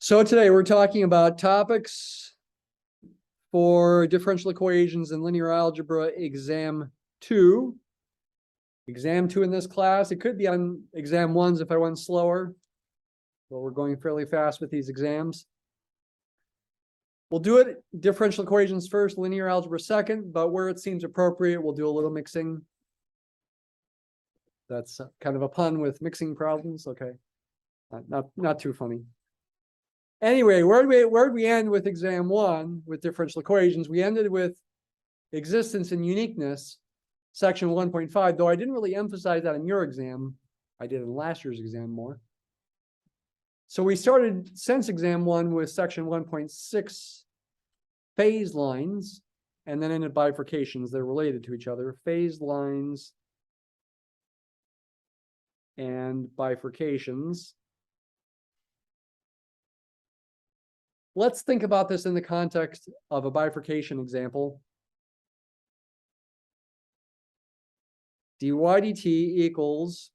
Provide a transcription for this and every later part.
So today we're talking about topics for differential equations and linear algebra exam 2. Exam 2 in this class. It could be on exam 1s if I went slower, but we're going fairly fast with these exams. We'll do it differential equations first, linear algebra second, but where it seems appropriate, we'll do a little mixing. That's kind of a pun with mixing problems. Okay, not too funny. Anyway, where'd we end with exam 1 with differential equations? We ended with existence and uniqueness, section 1.5, though I didn't really emphasize that in your exam. I did in last year's exam more. So we started since exam 1 with section 1.6 phase lines, and then ended bifurcations. They're related to each other. Phase lines and bifurcations. Let's think about this in the context of a bifurcation example. dy dt equals,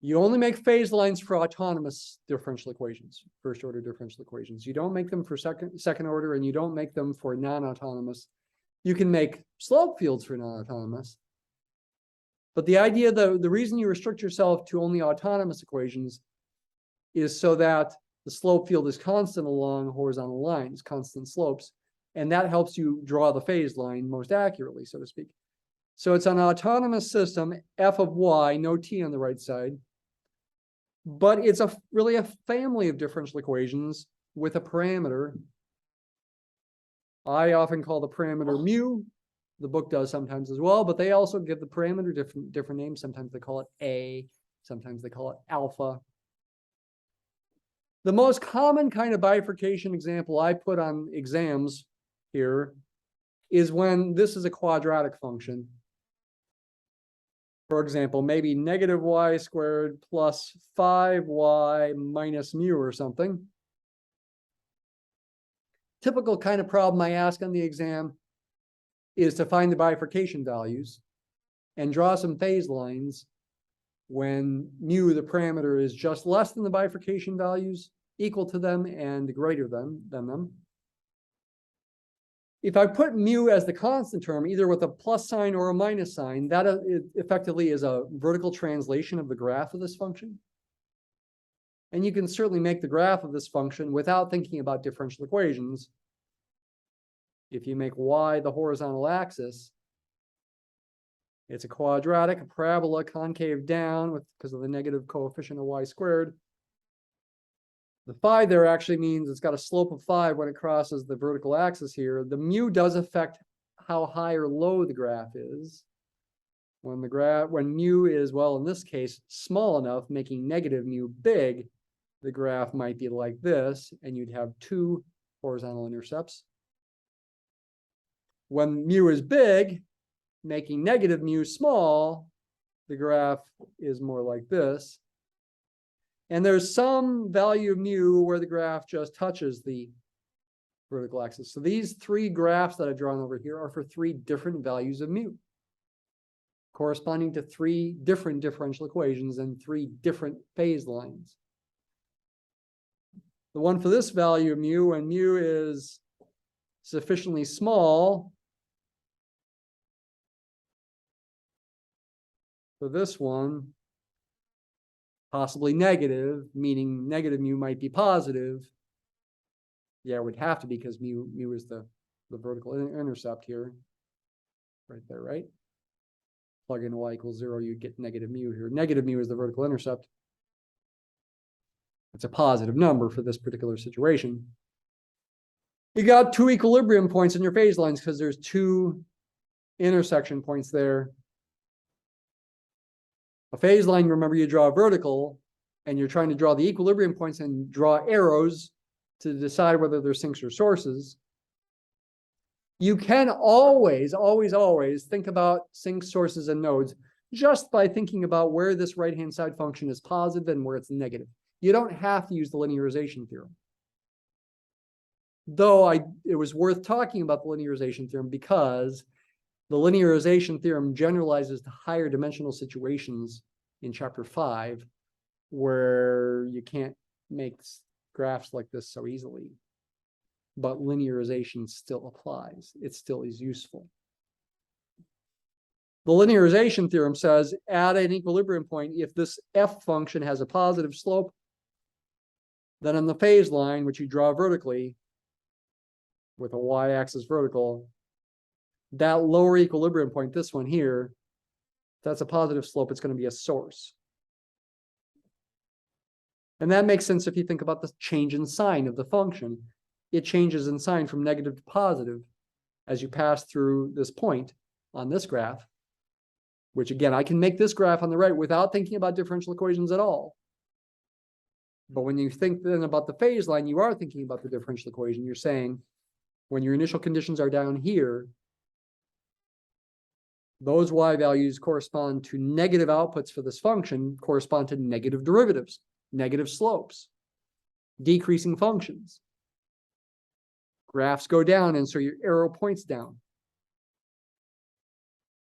you only make phase lines for autonomous differential equations, first order differential equations. You don't make them for second order, and you don't make them for non-autonomous. You can make slope fields for non-autonomous. But the idea, the reason you restrict yourself to only autonomous equations is so that the slope field is constant along horizontal lines, constant slopes, and that helps you draw the phase line most accurately, so to speak. So it's an autonomous system, f of y, no t on the right side, but it's really a family of differential equations with a parameter. I often call the parameter mu. The book does sometimes as well, but they also give the parameter different names. Sometimes they call it a, sometimes they call it alpha. The most common kind of bifurcation example I put on exams here is when this is a quadratic function. For example, maybe negative y squared plus 5y minus mu or something. Typical kind of problem I ask on the exam is to find the bifurcation values and draw some phase lines when mu, the parameter, is just less than the bifurcation values, equal to them, and greater than them. If I put mu as the constant term, either with a plus sign or a minus sign, that effectively is a vertical translation of the graph of this function. And you can certainly make the graph of this function without thinking about differential equations. If you make y the horizontal axis, it's a quadratic, a parabola, concave down because of the negative coefficient of y squared. The 5 there actually means it's got a slope of 5 when it crosses the vertical axis here. The mu does affect how high or low the graph is. When mu is, well, in this case, small enough, making negative mu big, the graph might be like this, and you'd have 2 horizontal intercepts. When mu is big, making negative mu small, the graph is more like this. And there's some value of mu where the graph just touches the vertical axis. So these 3 graphs that I've drawn over here are for 3 different values of mu, corresponding to 3 different differential equations and 3 different phase lines. The one for this value of mu, when mu is sufficiently small, for this one, possibly negative, meaning negative mu might be positive. Yeah, it would have to be because mu is the vertical intercept here. Right there, right? Plug in y equals 0, you get negative mu here. Negative mu is the vertical intercept. It's a positive number for this particular situation. You got 2 equilibrium points in your phase lines because there's 2 intersection points there. A phase line, remember, you draw vertical, and you're trying to draw the equilibrium points and draw arrows to decide whether they're sinks or sources. You can always think about sinks, sources, and nodes just by thinking about where this right-hand side function is positive and where it's negative. You don't have to use the linearization theorem. Though it was worth talking about the linearization theorem because the linearization theorem generalizes to higher dimensional situations in chapter 5, where you can't makes graphs like this so easily. But linearization still applies. It still is useful. The linearization theorem says at an equilibrium point, if this f function has a positive slope, then on the phase line, which you draw vertically with a y-axis vertical, that lower equilibrium point, this one here, that's a positive slope, it's going to be a source. And that makes sense if you think about the change in sign of the function. It changes in sign from negative to positive as you pass through this point on this graph, which again, I can make this graph on the right without thinking about differential equations at all. But when you think then about the phase line, you are thinking about the differential equation. You're saying when your initial conditions are down here, those y values correspond to negative outputs for this function, correspond to negative derivatives, negative slopes, decreasing functions. Graphs go down, and so your arrow points down.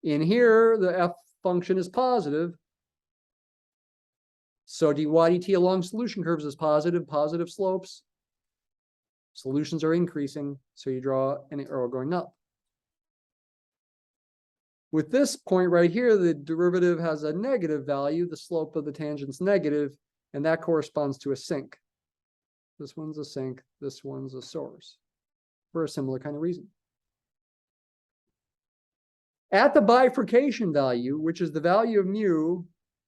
In here, the f function is positive. So dy dt along solution curves is positive, positive slopes. Solutions are increasing, so you draw an arrow going up. With this point right here, the derivative has a negative value, the slope of the tangent's negative, and that corresponds to a sink. This one's a sink, this one's a source, for a similar kind of reason. At the bifurcation value, which is the value of mu,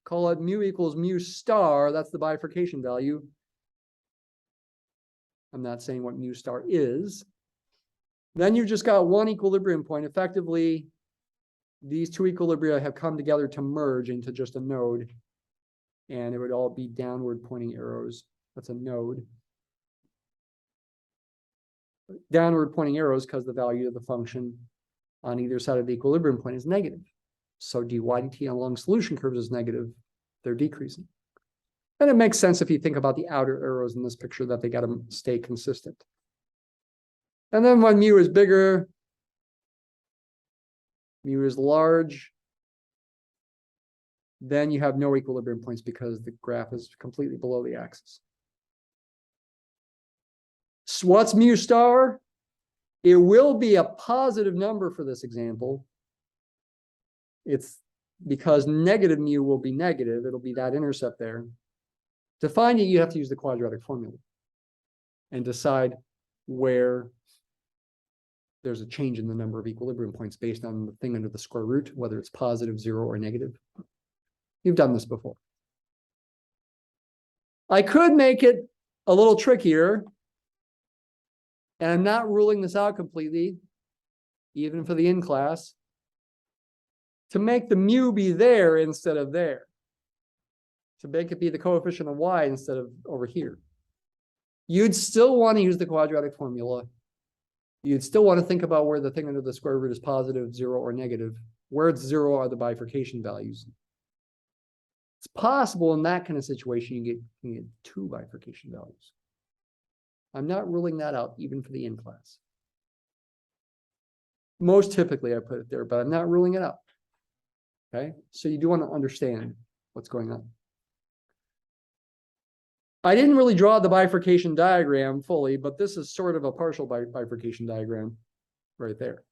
call it mu equals mu star, that's the bifurcation value. I'm not saying what mu star is. Then you've just got one equilibrium point. Effectively, these two equilibria have come together to merge into just a node, and it would all be downward pointing arrows. That's a node. Downward pointing arrows because the value of the function on either side of the equilibrium point is negative. So dy dt along solution curves is negative. They're decreasing. And it makes sense if you think about the outer arrows in this picture that they got to stay consistent. And then when mu is bigger, mu is large, then you have no equilibrium points because the graph is completely below the axis. So what's mu star? It will be a positive number for this example. It's because negative mu will be negative. It'll be that intercept there. To find it, you have to use the quadratic formula and decide where there's a change in the number of equilibrium points based on the thing under the square root, whether it's positive, 0, or negative. You've done this before. I could make it a little trickier, and I'm not ruling this out completely, even for the in class, to make the mu be there instead of there, to make it be the coefficient of y instead of over here. You'd still want to use the quadratic formula. You'd still want to think about where the thing under the square root is positive, 0, or negative. Where it's 0 are the bifurcation values. It's possible in that kind of situation you get 2 bifurcation values. I'm not ruling that out even for the in class. Most typically I put it there, but I'm not ruling it out. Okay, so you do want to understand what's going on. I didn't really draw the bifurcation diagram fully, but this is sort of a partial bifurcation diagram right there,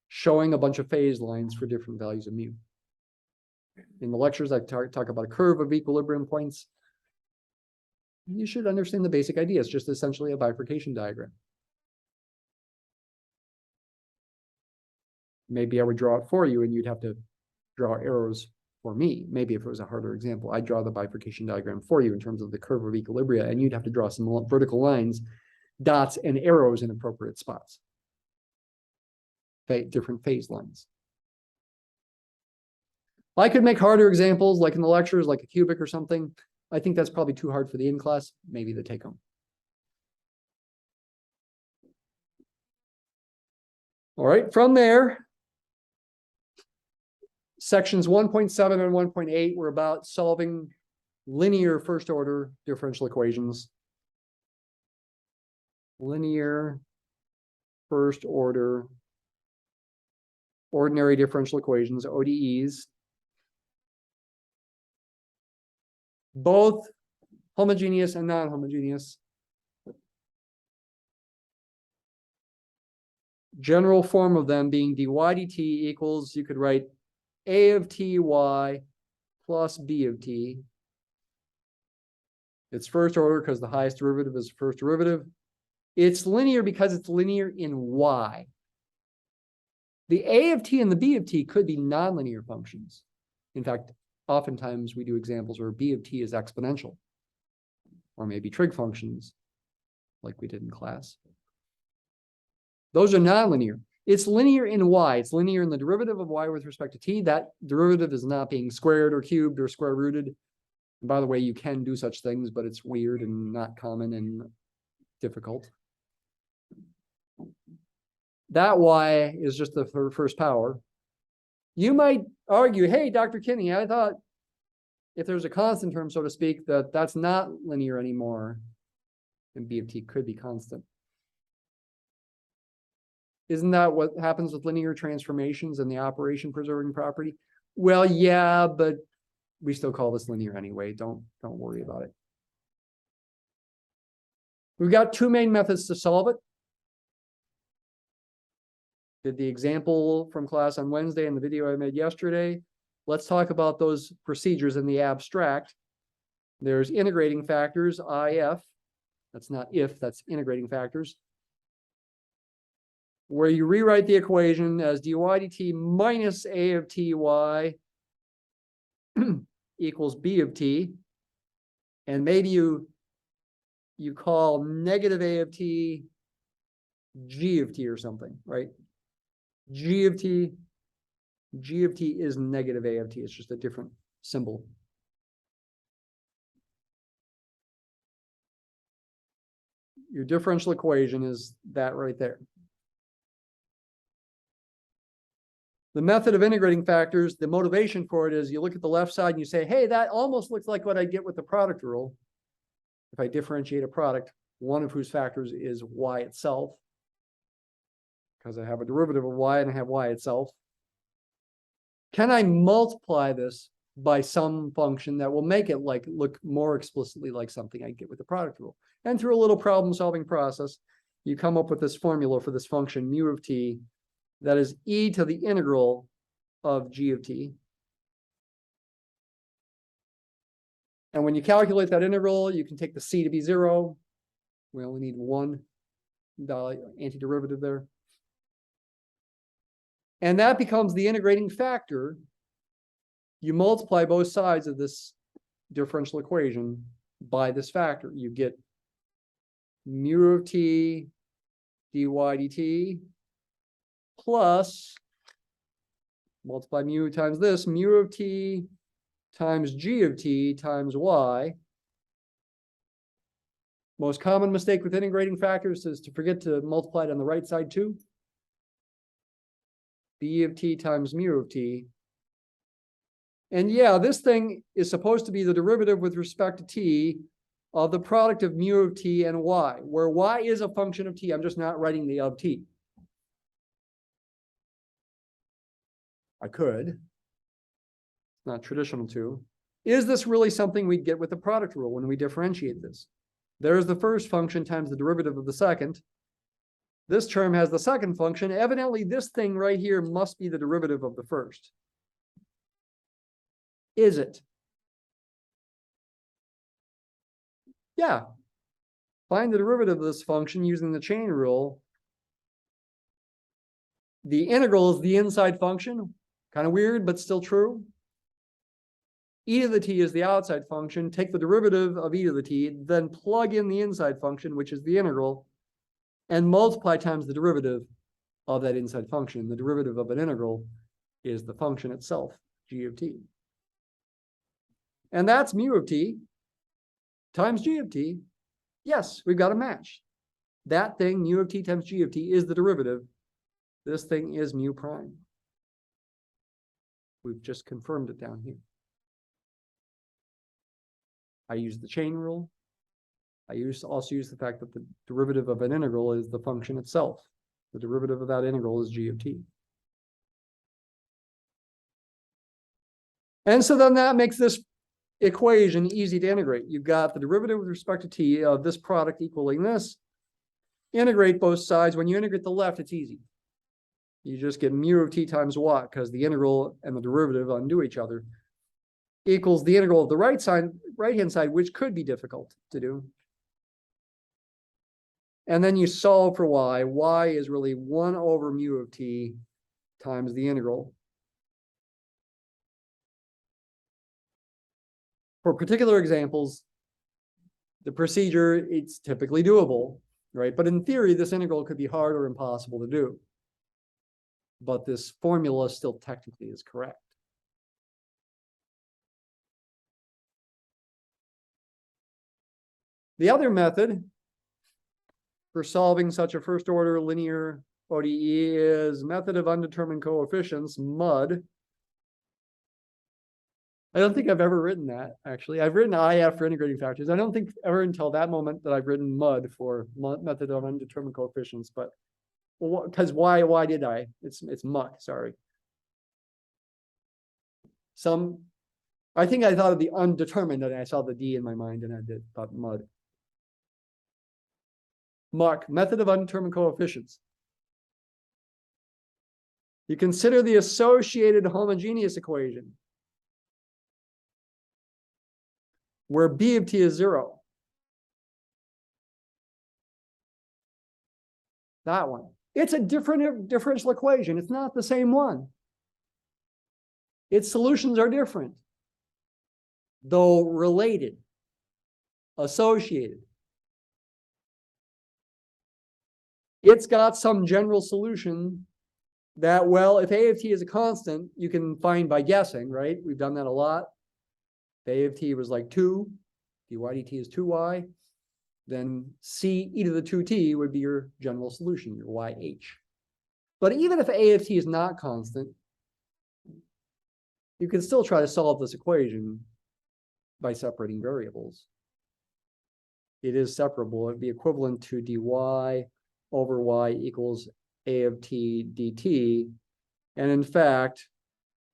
showing a bunch of phase lines for different values of mu. In the lectures, I talk about a curve of equilibrium points. You should understand the basic idea. It's just essentially a bifurcation diagram. Maybe I would draw it for you and you'd have to draw arrows for me. Maybe if it was a harder example, I'd draw the bifurcation diagram for you in terms of the curve of equilibria, and you'd have to draw some vertical lines, dots, and arrows in appropriate spots. Different phase lines. I could make harder examples, like in the lectures, like a cubic or something. I think that's probably too hard for the in class, maybe the take home. All right, from there, sections 1.7 and 1.8 were about solving linear first order differential equations. Linear first order ordinary differential equations, ODEs. Both homogeneous and non-homogeneous. General form of them being dy dt equals, you could write a of ty plus b of t. It's first order because the highest derivative is first derivative. It's linear because it's linear in y. The a of t and the b of t could be nonlinear functions. In fact, oftentimes we do examples where b of t is exponential, or maybe trig functions, like we did in class. Those are nonlinear. It's linear in y. It's linear in the derivative of y with respect to t. That derivative is not being squared or cubed or square rooted. And by the way, you can do such things, but it's weird and not common and difficult. That y is just the first power. You might argue, hey, Dr. Kinney, I thought if there's a constant term, so to speak, that's not linear anymore. And b of t could be constant. Isn't that what happens with linear transformations and the operation preserving property? Well, yeah, but we still call this linear anyway. Don't worry about it. We've got two main methods to solve it. Did the example from class on Wednesday and the video I made yesterday. Let's talk about those procedures in the abstract. There's integrating factors, IF. That's not if, that's integrating factors. Where you rewrite the equation as dy dt minus a of ty equals b of t. And maybe you call negative a of t g of t or something, right? G of t is negative a of t. It's just a different symbol. Your differential equation is that right there. The method of integrating factors, the motivation for it is you look at the left side and you say, hey, that almost looks like what I get with the product rule. If I differentiate a product, one of whose factors is y itself, because I have a derivative of y and I have y itself. Can I multiply this by some function that will make it look more explicitly like something I get with the product rule? And through a little problem solving process, you come up with this formula for this function mu of t that is e to the integral of g of t. And when you calculate that integral, you can take the c to be 0. We only need one antiderivative there. And that becomes the integrating factor. You multiply both sides of this differential equation by this factor. You get mu of t dy dt plus, multiply mu times this, mu of t times g of t times y. Most common mistake with integrating factors is to forget to multiply it on the right side too. B of t times mu of t. And yeah, this thing is supposed to be the derivative with respect to t of the product of mu of t and y, where y is a function of t. I'm just not writing the of t. I could. It's not traditional to. Is this really something we'd get with the product rule when we differentiate this? There's the first function times the derivative of the second. This term has the second function. Evidently, this thing right here must be the derivative of the first. Is it? Yeah. Find the derivative of this function using the chain rule. The integral is the inside function. Kind of weird, but still true. E to the t is the outside function. Take the derivative of e to the t, then plug in the inside function, which is the integral, and multiply times the derivative of that inside function. The derivative of an integral is the function itself, g of t. And that's mu of t times g of t. Yes, we've got a match. That thing, mu of t times g of t, is the derivative. This thing is mu prime. We've just confirmed it down here. I use the chain rule. I also use the fact that the derivative of an integral is the function itself. The derivative of that integral is g of t. And so then that makes this equation easy to integrate. You've got the derivative with respect to t of this product equaling this. Integrate both sides. When you integrate the left, it's easy. You just get mu of t times what, because the integral and the derivative undo each other, equals the integral of the right-hand side, which could be difficult to do. And then you solve for y. Y is really 1 over mu of t times the integral. For particular examples, the procedure, it's typically doable, right? But in theory, this integral could be hard or impossible to do. But this formula still technically is correct. The other method for solving such a first order linear ODE is method of undetermined coefficients, MUD. I don't think I've ever written that, actually. I've written IF for integrating factors. I don't think ever until that moment that I've written MUD for method of undetermined coefficients, but because why did I? It's muck, sorry. I think I thought of the undetermined and I saw the D in my mind and I thought MUD. Muck, method of undetermined coefficients. You consider the associated homogeneous equation, where B of t is 0. That one. It's a different differential equation. It's not the same one. Its solutions are different, though related, associated. It's got some general solution that, well, if A of t is a constant, you can find by guessing, right? We've done that a lot. If A of t was like 2, dy dt is 2y, then c e to the 2t would be your general solution, your yh. But even if A of t is not constant, you can still try to solve this equation by separating variables. It is separable. It'd be equivalent to dy over y equals A of t dt. And in fact,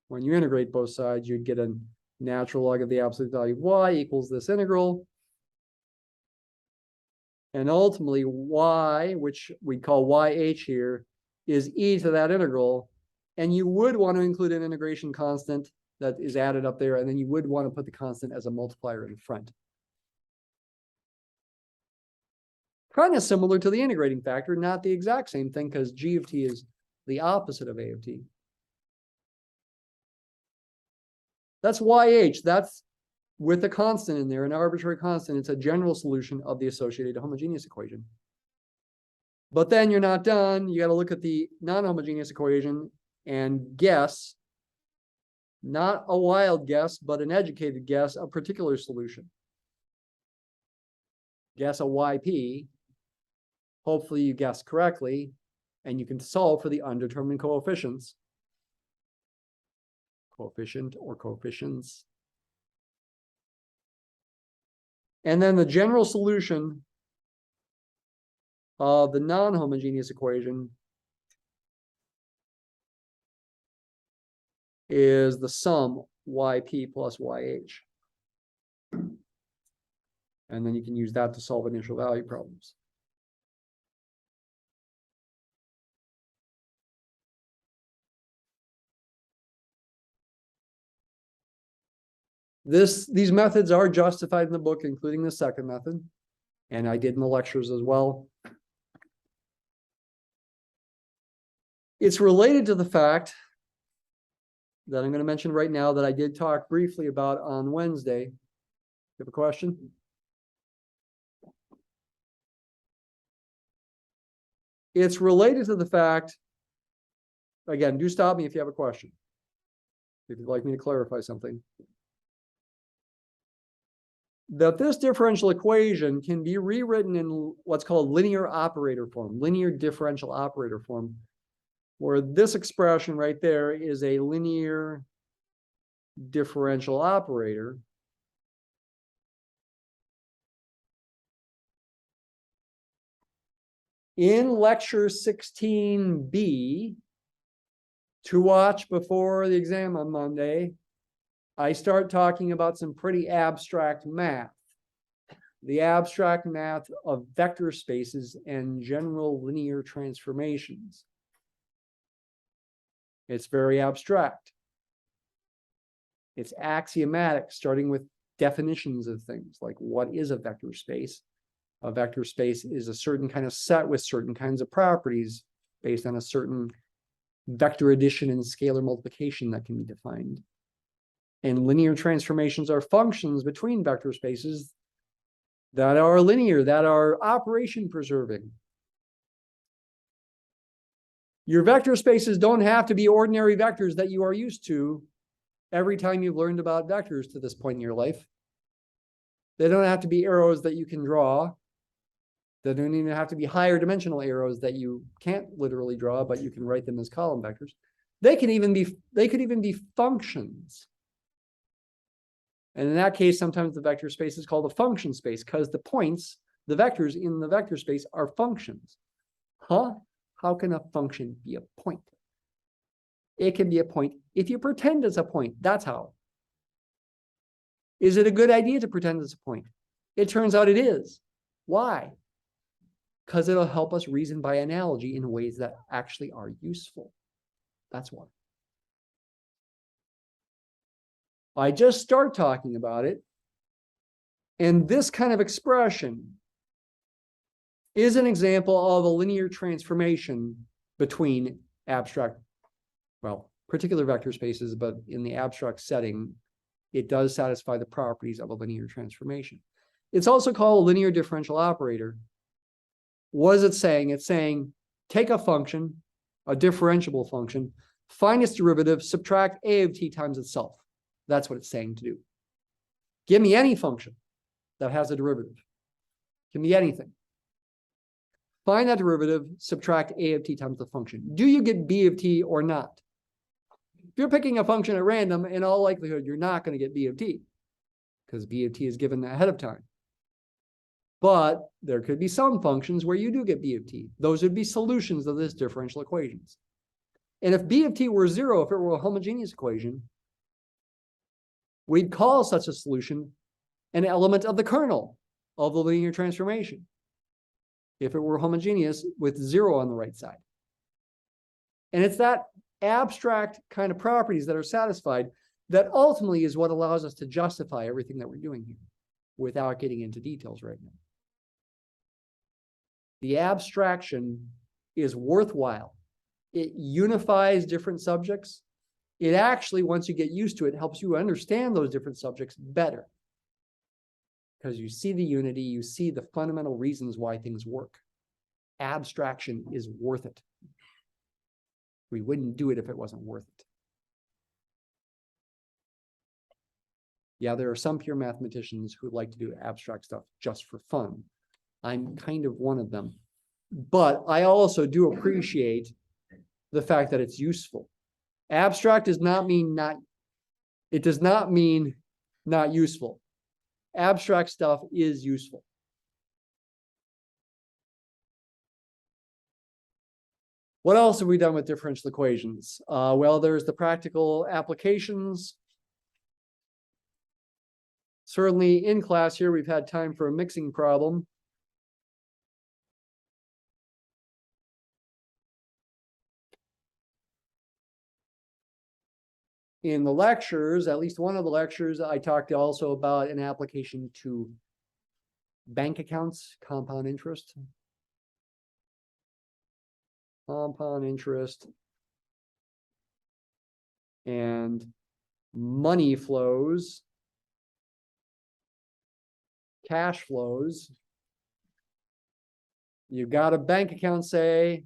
when you integrate both sides, you'd get a natural log of the absolute value of y equals this integral. And ultimately, y, which we call yh here, is e to that integral. And you would want to include an integration constant that is added up there. And then you would want to put the constant as a multiplier in front. Kind of similar to the integrating factor, not the exact same thing, because g of t is the opposite of A of t. That's YH. That's with a constant in there, an arbitrary constant. It's a general solution of the associated homogeneous equation. But then you're not done. You got to look at the non-homogeneous equation and guess, not a wild guess, but an educated guess, a particular solution. Guess a YP. Hopefully you guess correctly, and you can solve for the undetermined coefficients. Coefficient or coefficients. And then the general solution of the non-homogeneous equation is the sum yp plus yh. And then you can use that to solve initial value problems. These methods are justified in the book, including the second method, and I did in the lectures as well. It's related to the fact that I'm going to mention right now that I did talk briefly about on Wednesday. You have a question? It's related to the fact, again, do stop me if you have a question, if you'd like me to clarify something, that this differential equation can be rewritten in what's called linear operator form, linear differential operator form, where this expression right there is a linear differential operator. In lecture 16B, to watch before the exam on Monday, I start talking about some pretty abstract math. The abstract math of vector spaces and general linear transformations. It's very abstract. It's axiomatic, starting with definitions of things like what is a vector space? A vector space is a certain kind of set with certain kinds of properties based on a certain vector addition and scalar multiplication that can be defined. And linear transformations are functions between vector spaces that are linear, that are operation preserving. Your vector spaces don't have to be ordinary vectors that you are used to every time you've learned about vectors to this point in your life. They don't have to be arrows that you can draw. They don't even have to be higher dimensional arrows that you can't literally draw, but you can write them as column vectors. They could even be functions. And in that case, sometimes the vector space is called a function space because the points, the vectors in the vector space are functions. Huh? How can a function be a point? It can be a point if you pretend it's a point. That's how. Is it a good idea to pretend it's a point? It turns out it is. Why? Because it'll help us reason by analogy in ways that actually are useful. That's why. I just start talking about it, and this kind of expression is an example of a linear transformation between abstract, well, particular vector spaces, but in the abstract setting, it does satisfy the properties of a linear transformation. It's also called a linear differential operator. What is it saying? It's saying, take a function, a differentiable function, find its derivative, subtract a of t times itself. That's what it's saying to do. Give me any function that has a derivative. Give me anything. Find that derivative, subtract a of t times the function. Do you get b of t or not? If you're picking a function at random, in all likelihood, you're not going to get b of t because b of t is given ahead of time. But there could be some functions where you do get b of t. Those would be solutions of this differential equations. And if b of t were 0, if it were a homogeneous equation, we'd call such a solution an element of the kernel of the linear transformation, if it were homogeneous with 0 on the right side. And it's that abstract kind of properties that are satisfied that ultimately is what allows us to justify everything that we're doing here without getting into details right now. The abstraction is worthwhile. It unifies different subjects. It actually, once you get used to it, helps you understand those different subjects better. Because you see the unity, you see the fundamental reasons why things work. Abstraction is worth it. We wouldn't do it if it wasn't worth it. Yeah, there are some pure mathematicians who like to do abstract stuff just for fun. I'm kind of one of them. But I also do appreciate the fact that it's useful. Abstract does not mean not, it does not mean not useful. Abstract stuff is useful. What else have we done with differential equations? Well, there's the practical applications. Certainly in class here, we've had time for a mixing problem. In the lectures, at least one of the lectures, I talked also about an application to bank accounts, compound interest. Compound interest and money flows, cash flows. You got a bank account, say,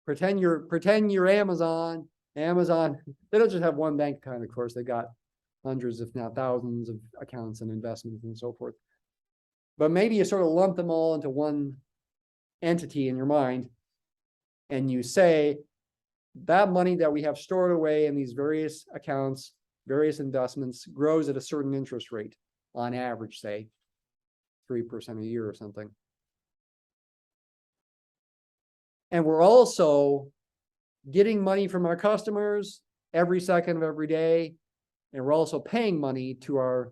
pretend you're Amazon. Amazon, they don't just have one bank account, of course, they've got hundreds, if not thousands of accounts and investments and so forth. But maybe you sort of lump them all into one entity in your mind, and you say, that money that we have stored away in these various accounts, various investments, grows at a certain interest rate, on average, say, 3% a year or something. And we're also getting money from our customers every second of every day. And we're also paying money to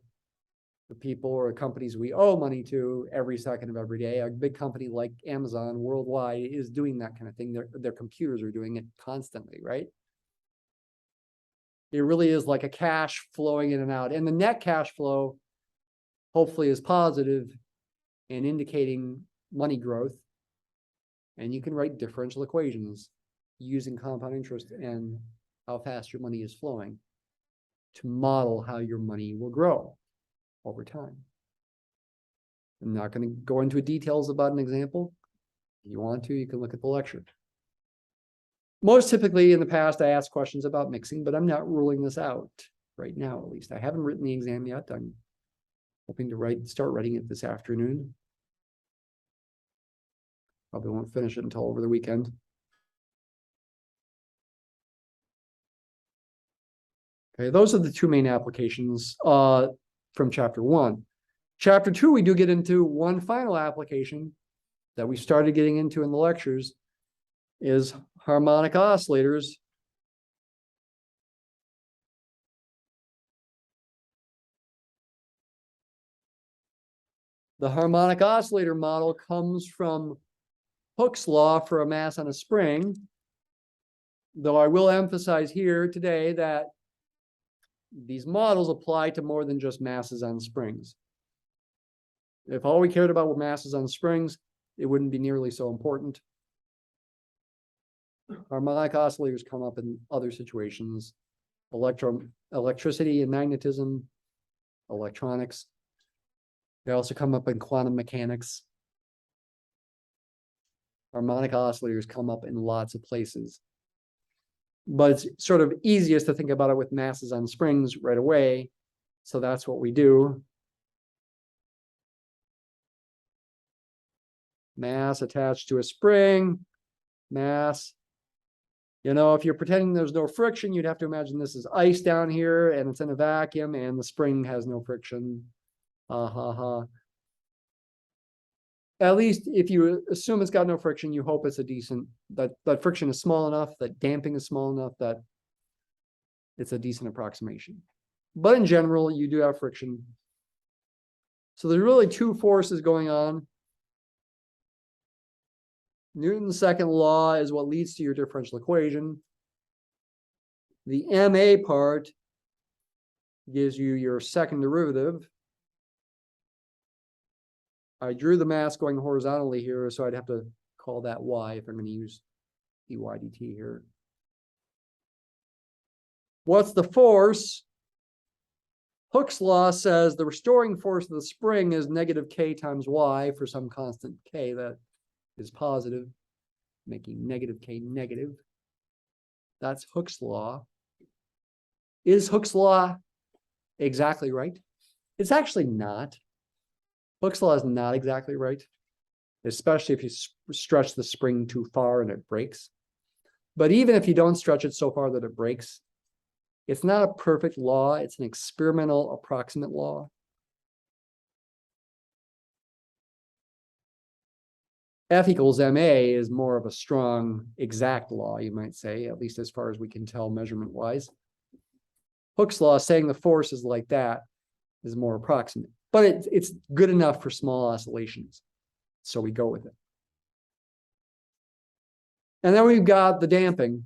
the people or companies we owe money to every second of every day. A big company like Amazon worldwide is doing that kind of thing. Their computers are doing it constantly, right? It really is like a cash flowing in and out. And the net cash flow hopefully is positive and indicating money growth. And you can write differential equations using compound interest and how fast your money is flowing to model how your money will grow over time. I'm not going to go into details about an example. If you want to, you can look at the lecture. Most typically in the past, I asked questions about mixing, but I'm not ruling this out right now, at least. I haven't written the exam yet. I'm hoping to start writing it this afternoon. Probably won't finish it until over the weekend. Okay, those are the two main applications from chapter 1. Chapter 2, we do get into one final application that we started getting into in the lectures, is harmonic oscillators. The harmonic oscillator model comes from Hooke's law for a mass on a spring, though I will emphasize here today that these models apply to more than just masses on springs. If all we cared about were masses on springs, it wouldn't be nearly so important. Harmonic oscillators come up in other situations: electricity and magnetism, electronics. They also come up in quantum mechanics. Harmonic oscillators come up in lots of places. But it's sort of easiest to think about it with masses on springs right away. So that's what we do. Mass attached to a spring, mass. You know, if you're pretending there's no friction, you'd have to imagine this is ice down here and it's in a vacuum and the spring has no friction. At least if you assume it's got no friction, you hope it's a decent, that friction is small enough, that damping is small enough that it's a decent approximation. But in general, you do have friction. So there's really two forces going on. Newton's second law is what leads to your differential equation. The MA part gives you your second derivative. I drew the mass going horizontally here, so I'd have to call that y if I'm going to use dy dt here. What's the force? Hooke's law says the restoring force of the spring is negative k times y for some constant k that is positive, making negative k negative. That's Hooke's law. Is Hooke's law exactly right? It's actually not. Hooke's law is not exactly right, especially if you stretch the spring too far and it breaks. But even if you don't stretch it so far that it breaks, it's not a perfect law. It's an experimental approximate law. F equals ma is more of a strong exact law, you might say, at least as far as we can tell measurement-wise. Hooke's law, saying the force is like that, is more approximate. But it's good enough for small oscillations. So we go with it. And then we've got the damping.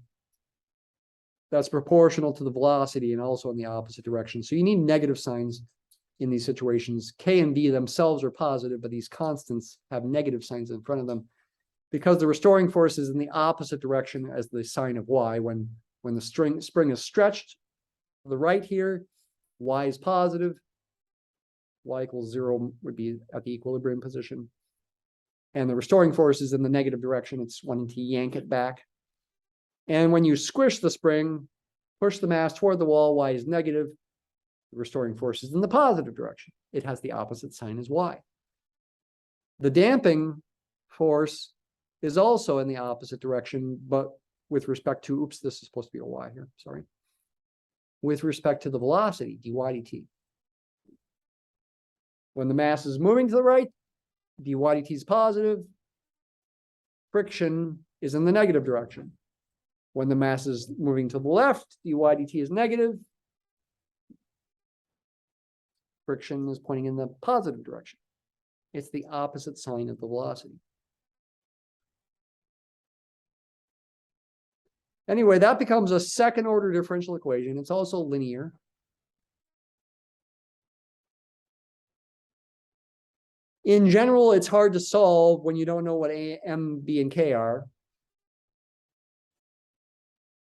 That's proportional to the velocity and also in the opposite direction. So you need negative signs in these situations. K and V themselves are positive, but these constants have negative signs in front of them because the restoring force is in the opposite direction as the sign of y. When the spring is stretched to the right here, y is positive. Y equals 0 would be at the equilibrium position. And the restoring force is in the negative direction. It's wanting to yank it back. And when you squish the spring, push the mass toward the wall, y is negative. The restoring force is in the positive direction. It has the opposite sign as y. The damping force is also in the opposite direction, but with respect to, oops, this is supposed to be a y here, sorry. With respect to the velocity, dy dt. When the mass is moving to the right, dy dt is positive. Friction is in the negative direction. When the mass is moving to the left, dy dt is negative. friction is pointing in the positive direction. It's the opposite sign of the velocity. Anyway, that becomes a second order differential equation. It's also linear. In general, it's hard to solve when you don't know what M, B, and K are.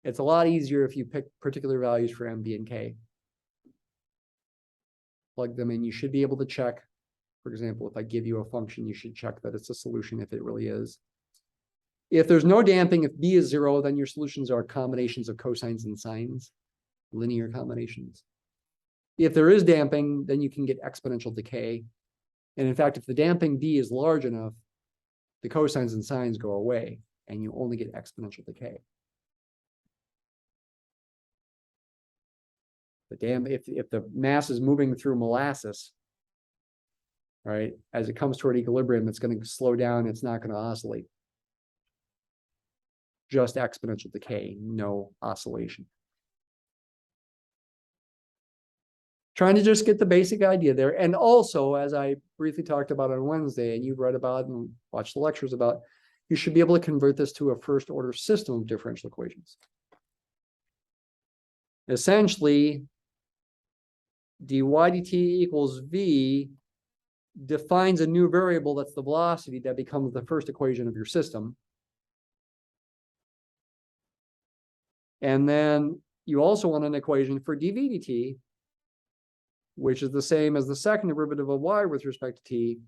It's a lot easier if you pick particular values for M, B, and K. Plug them in. You should be able to check. For example, if I give you a function, you should check that it's a solution if it really is. If there's no damping, if B is 0, then your solutions are combinations of cosines and sines, linear combinations. If there is damping, then you can get exponential decay. And in fact, if the damping B is large enough, the cosines and sines go away, and you only get exponential decay. If the mass is moving through molasses, right, as it comes toward equilibrium, it's going to slow down. It's not going to oscillate. Just exponential decay, no oscillation. Trying to just get the basic idea there. And also, as I briefly talked about on Wednesday, and you've read about and watched the lectures about, you should be able to convert this to a first order system of differential equations. Essentially, dy dt equals v defines a new variable that's the velocity that becomes the first equation of your system. And then you also want an equation for dv dt, which is the same as the second derivative of y with respect to t,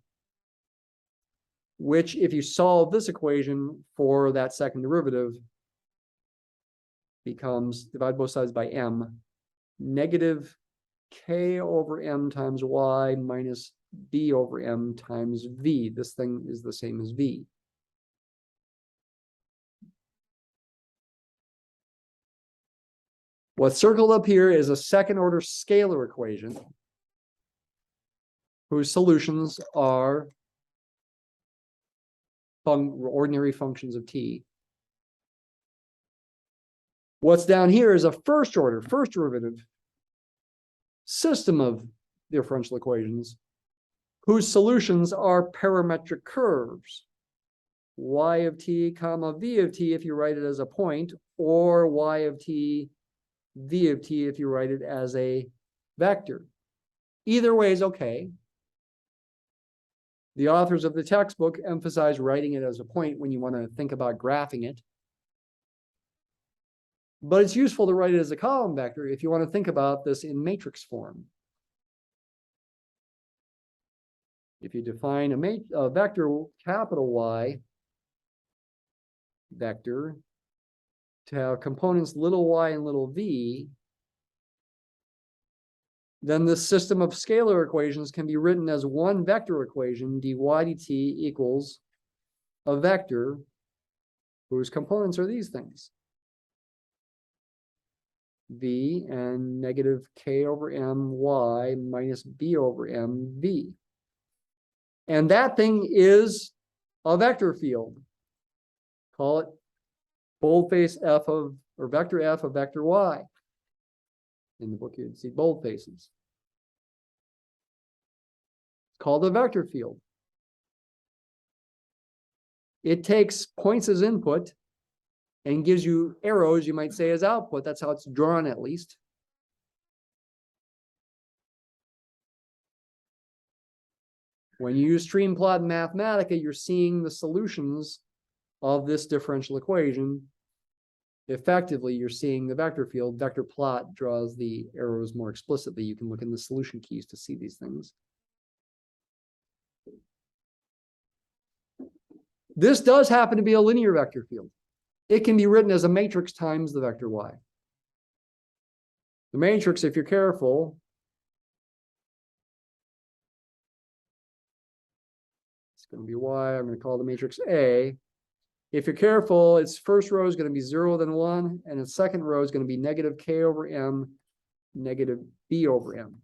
which if you solve this equation for that second derivative becomes, divide both sides by m, negative k over m times y minus b over m times v. This thing is the same as v. What's circled up here is a second order scalar equation whose solutions are ordinary functions of t. What's down here is a first order, first derivative system of differential equations whose solutions are parametric curves. Y of t comma v of t if you write it as a point, or y of t v of t if you write it as a vector. Either way is okay. The authors of the textbook emphasize writing it as a point when you want to think about graphing it. But it's useful to write it as a column vector if you want to think about this in matrix form. If you define a vector, capital Y vector, to have components little y and little v, then this system of scalar equations can be written as one vector equation, dy dt equals a vector whose components are these things. V and negative k over m y minus b over m v. And that thing is a vector field. Call it boldface f of, or vector f of vector y. In the book, you'd see boldfaces. It's called a vector field. It takes points as input and gives you arrows, you might say, as output. That's how it's drawn, at least. When you use stream plot in Mathematica, you're seeing the solutions of this differential equation. Effectively, you're seeing the vector field. Vector plot draws the arrows more explicitly. You can look in the solution keys to see these things. This does happen to be a linear vector field. It can be written as a matrix times the vector y. The matrix, if you're careful, it's going to be y. I'm going to call the matrix A. If you're careful, its first row is going to be 0, then 1, and its second row is going to be negative k over m, negative b over m.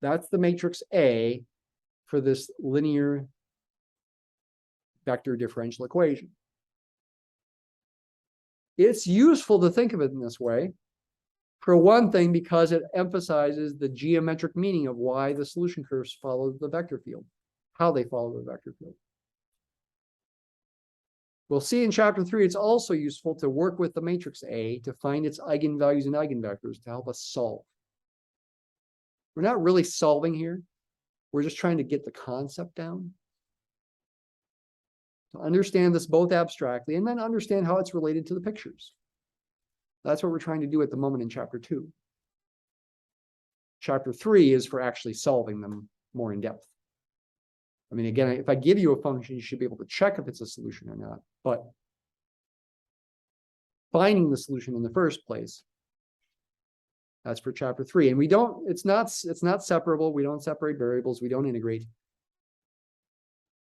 That's the matrix A for this linear vector differential equation. It's useful to think of it in this way For one thing, because it emphasizes the geometric meaning of why the solution curves follow the vector field, how they follow the vector field. We'll see in chapter 3, it's also useful to work with the matrix A to find its eigenvalues and eigenvectors to help us solve. We're not really solving here. We're just trying to get the concept down. To understand this both abstractly and then understand how it's related to the pictures. That's what we're trying to do at the moment in chapter 2. Chapter 3 is for actually solving them more in depth. I mean, again, if I give you a function, you should be able to check if it's a solution or not. But finding the solution in the first place, that's for chapter 3. And we don't, it's not separable. We don't separate variables. We don't integrate.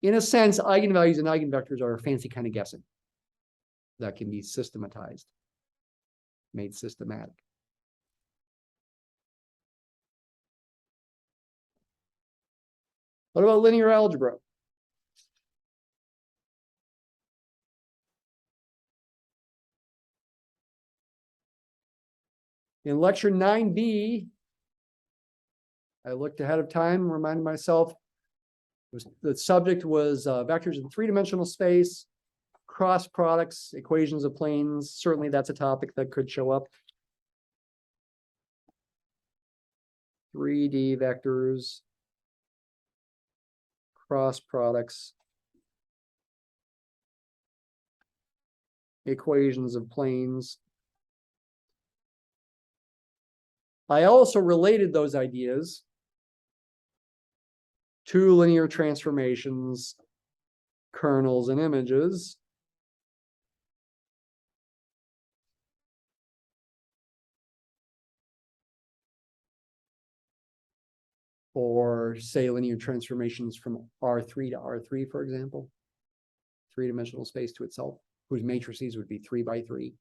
In a sense, eigenvalues and eigenvectors are a fancy kind of guessing that can be systematized, made systematic. What about linear algebra? In lecture 9B, I looked ahead of time, reminded myself, the subject was vectors in three-dimensional space, cross products, equations of planes. Certainly that's a topic that could show up. 3D vectors, cross products, equations of planes. I also related those ideas to linear transformations, kernels, and images. Or say linear transformations from R3 to R3, for example, three-dimensional space to itself, whose matrices would be 3 by 3.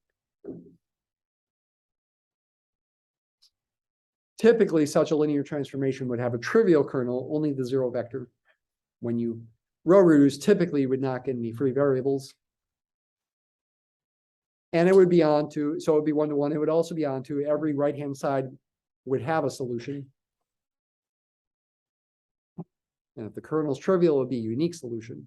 Typically, such a linear transformation would have a trivial kernel, only the zero vector. When you row reduce, typically you would not get any free variables. And it would be onto, so it would be 1-to-1. It would also be onto every right-hand side would have a solution. And if the kernel is trivial, it would be a unique solution.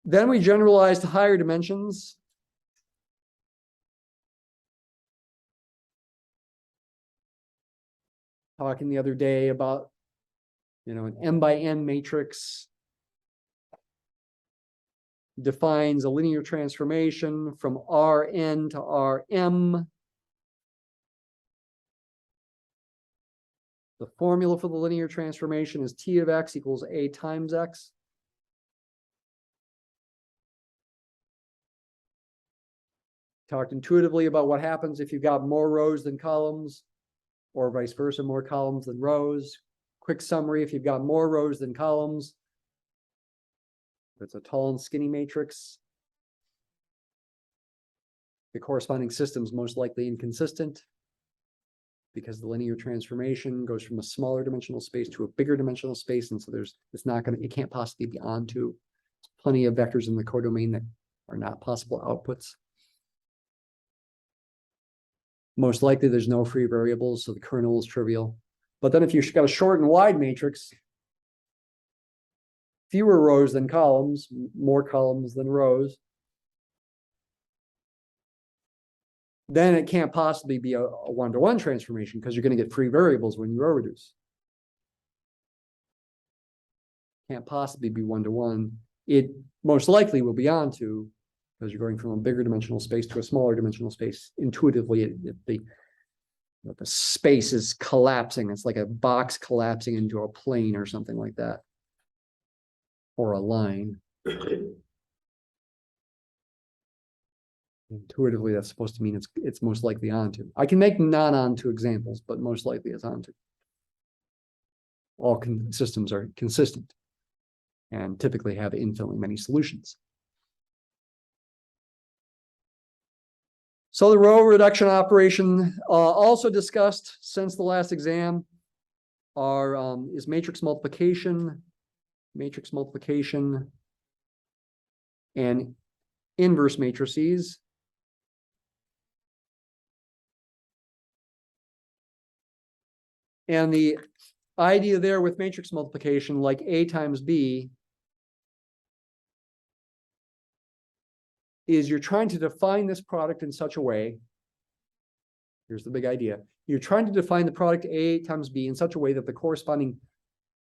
Then we generalized to higher dimensions. Talking the other day about, an m by n matrix defines a linear transformation from Rn to Rm. The formula for the linear transformation is T of x equals A times x. Talked intuitively about what happens if you've got more rows than columns, or vice versa, more columns than rows. Quick summary, if you've got more rows than columns, it's a tall and skinny matrix. The corresponding system is most likely inconsistent because the linear transformation goes from a smaller dimensional space to a bigger dimensional space. And so it can't possibly be onto. There's plenty of vectors in the codomain that are not possible outputs. Most likely there's no free variables, so the kernel is trivial. But then if you've got a short and wide matrix, fewer rows than columns, more columns than rows, then it can't possibly be a one-to-one transformation because you're going to get free variables when you row reduce. Can't possibly be one-to-one. It most likely will be onto, because you're going from a bigger dimensional space to a smaller dimensional space. Intuitively, the space is collapsing. It's like a box collapsing into a plane or something like that, or a line. Intuitively, that's supposed to mean it's most likely onto. I can make non-onto examples, but most likely it's onto. All systems are consistent and typically have infinitely many solutions. So the row reduction operation, also discussed since the last exam, is matrix multiplication, and inverse matrices. And the idea there with matrix multiplication, like A times B, is you're trying to define this product in such a way. Here's the big idea. You're trying to define the product A times B in such a way that the corresponding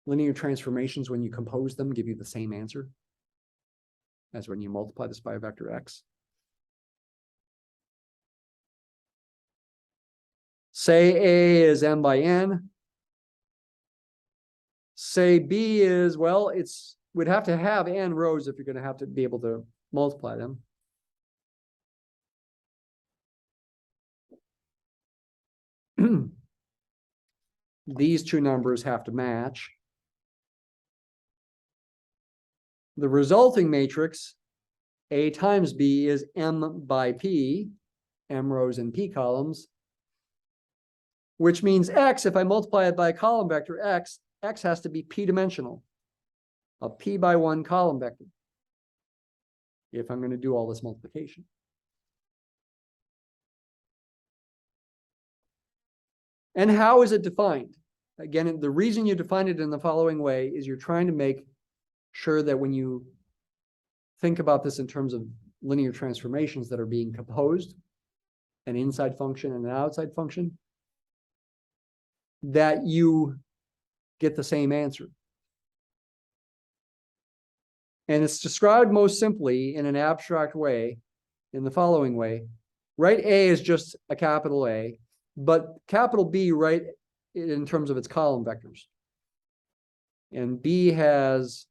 linear transformations, when you compose them, give you the same answer as when you multiply this by a vector x. Say A is m by n. Say B is, well, would have to have n rows if you're going to have to be able to multiply them. These two numbers have to match. The resulting matrix, A times B, is m by p, m rows and p columns, which means x, if I multiply it by a column vector x, x has to be p-dimensional, a p by 1 column vector, if I'm going to do all this multiplication. And how is it defined? Again, the reason you define it in the following way is you're trying to make sure that when you think about this in terms of linear transformations that are being composed, an inside function and an outside function, that you get the same answer. And it's described most simply in an abstract way in the following way. Write A is just a capital A, but capital B, write it in terms of its column vectors. And B has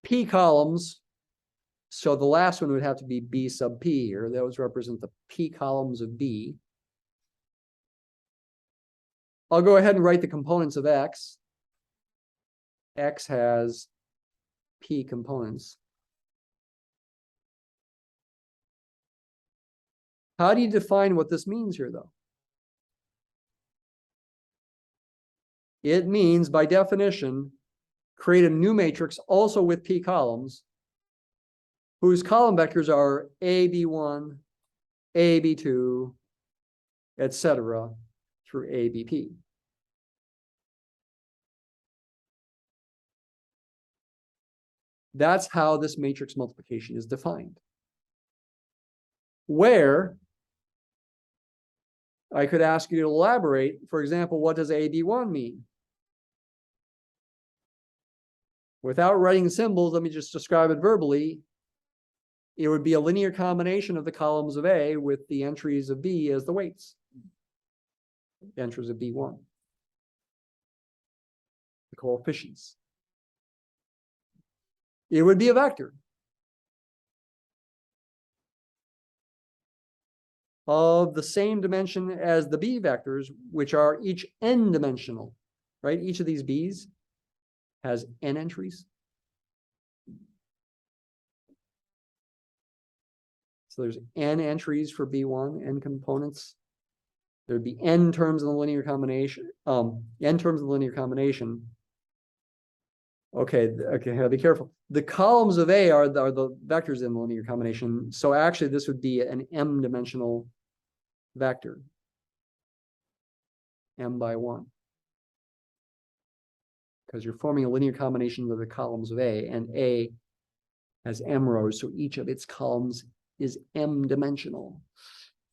P columns, so the last one would have to be B sub P here. Those represent the P columns of B. I'll go ahead and write the components of X. X has P components. How do you define what this means here, though? It means, by definition, create a new matrix also with P columns, whose column vectors are AB1, AB2, etc., through ABP. That's how this matrix multiplication is defined. Where I could ask you to elaborate, for example, what does AB1 mean? Without writing symbols, let me just describe it verbally. It would be a linear combination of the columns of A with the entries of B as the weights. The entries of B1. The coefficients. It would be a vector of the same dimension as the B vectors, which are each n-dimensional, right? Each of these B's has n entries. So there's n entries for B1, n components. There'd be n terms in the linear combination, n terms in the linear combination. Okay, be careful. The columns of A are the vectors in the linear combination. So actually this would be an m-dimensional vector, m by 1. Because you're forming a linear combination of the columns of A, and A has m rows, so each of its columns is m-dimensional.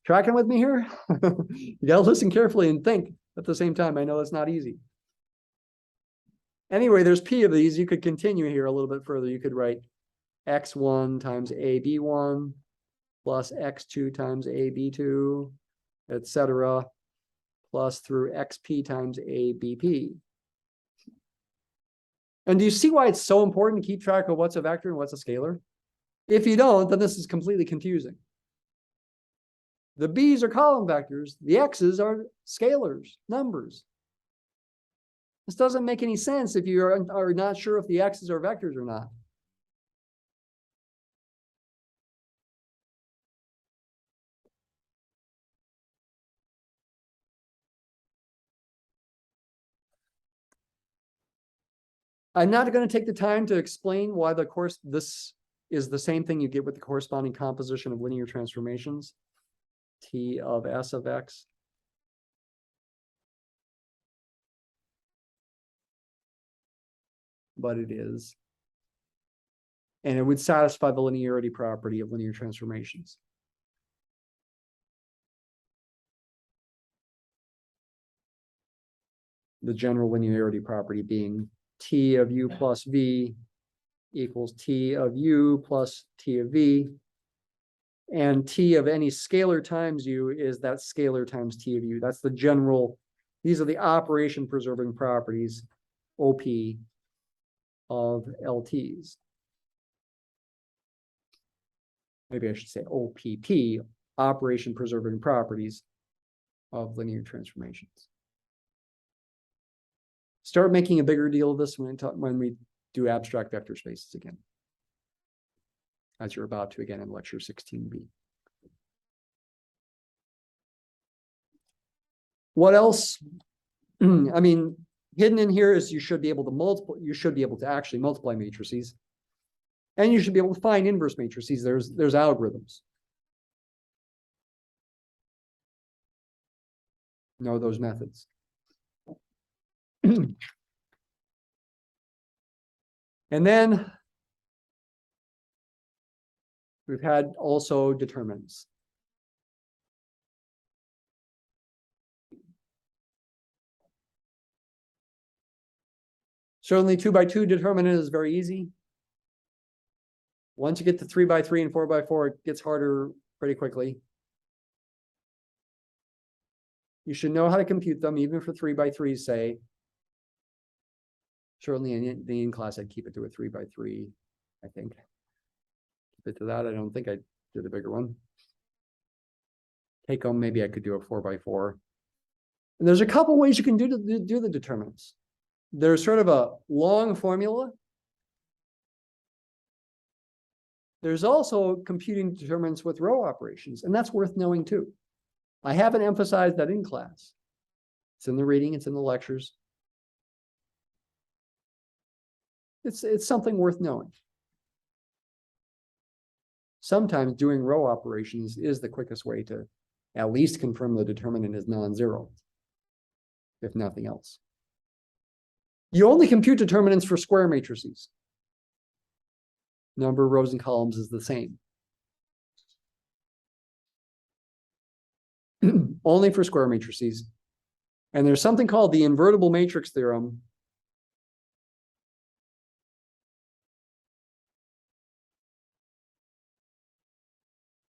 Tracking with me here? You gotta listen carefully and think at the same time. I know it's not easy. Anyway, there's P of these. You could continue here a little bit further. You could write x1 times AB1 plus x2 times AB2, etc., plus through xp times ABP. And do you see why it's so important to keep track of what's a vector and what's a scalar? If you don't, then this is completely confusing. The B's are column vectors. The X's are scalars, numbers. This doesn't make any sense if you are not sure if the X's are vectors or not. I'm not going to take the time to explain why, of course, this is the same thing you get with the corresponding composition of linear transformations, T of S of X. But it is. And it would satisfy the linearity property of linear transformations. The general linearity property being T of U plus V equals T of U plus T of V. And T of any scalar times U is that scalar times T of U. That's the general, these are the operation preserving properties, OP, of LTs. Maybe I should say OPP, operation preserving properties of linear transformations. Start making a bigger deal of this when we do abstract vector spaces again, as you're about to again in lecture 16b. What else? I mean, hidden in here is you should be able to actually multiply matrices. And you should be able to find inverse matrices. There's algorithms. Know those methods. And then we've had also determinants. Certainly 2x2 determinant is very easy. Once you get to 3x3 and 4x4, it gets harder pretty quickly. You should know how to compute them, even for 3x3s, say. Certainly in the in-class, I'd keep it to a 3x3, I think. Keep it to that. I don't think I did a bigger one. Take home, maybe I could do a 4x4. And there's a couple ways you can do the determinants. There's sort of a long formula. There's also computing determinants with row operations, and that's worth knowing too. I haven't emphasized that in class. It's in the reading, it's in the lectures. It's something worth knowing. Sometimes doing row operations is the quickest way to at least confirm the determinant is non-zero, if nothing else. You only compute determinants for square matrices. Number of rows and columns is the same. Only for square matrices. And there's something called the invertible matrix theorem.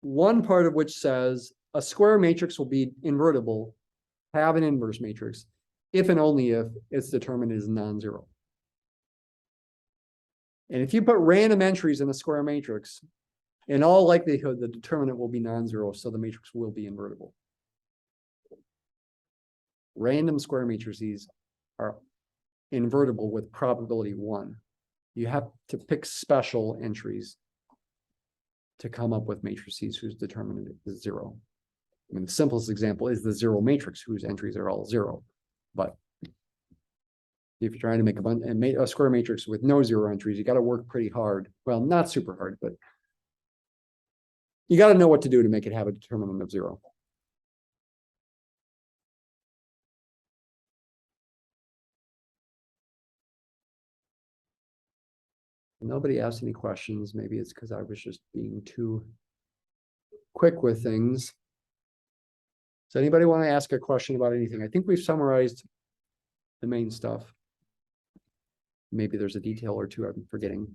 One part of which says a square matrix will be invertible, have an inverse matrix, if and only if its determinant is non-zero. And if you put random entries in a square matrix, in all likelihood, the determinant will be non-zero, so the matrix will be invertible. Random square matrices are invertible with probability 1. You have to pick special entries to come up with matrices whose determinant is 0. I mean, the simplest example is the zero matrix whose entries are all 0. But if you're trying to make a square matrix with no 0 entries, you got to work pretty hard. Well, not super hard, but you got to know what to do to make it have a determinant of 0. Nobody asked any questions. Maybe it's because I was just being too quick with things. Does anybody want to ask a question about anything? I think we've summarized the main stuff. Maybe there's a detail or two I'm forgetting.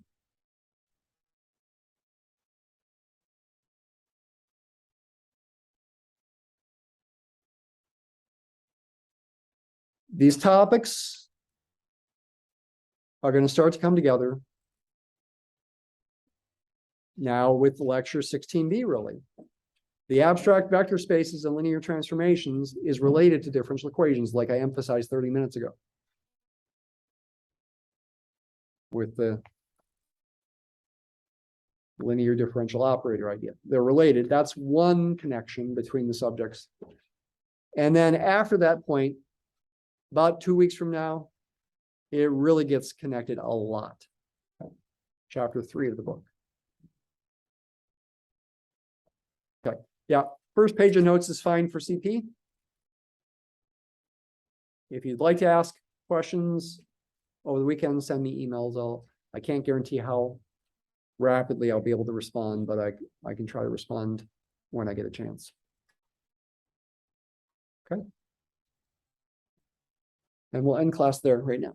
These topics are going to start to come together now with lecture 16b, really. The abstract vector spaces and linear transformations is related to differential equations, like I emphasized 30 minutes ago with the linear differential operator idea. They're related. That's one connection between the subjects. And then after that point, about 2 weeks from now, it really gets connected a lot. Chapter 3 of the book. Yeah, first page of notes is fine for CP. If you'd like to ask questions over the weekend, send me emails. I can't guarantee how rapidly I'll be able to respond, but I can try to respond when I get a chance. Okay. And we'll end class there right now.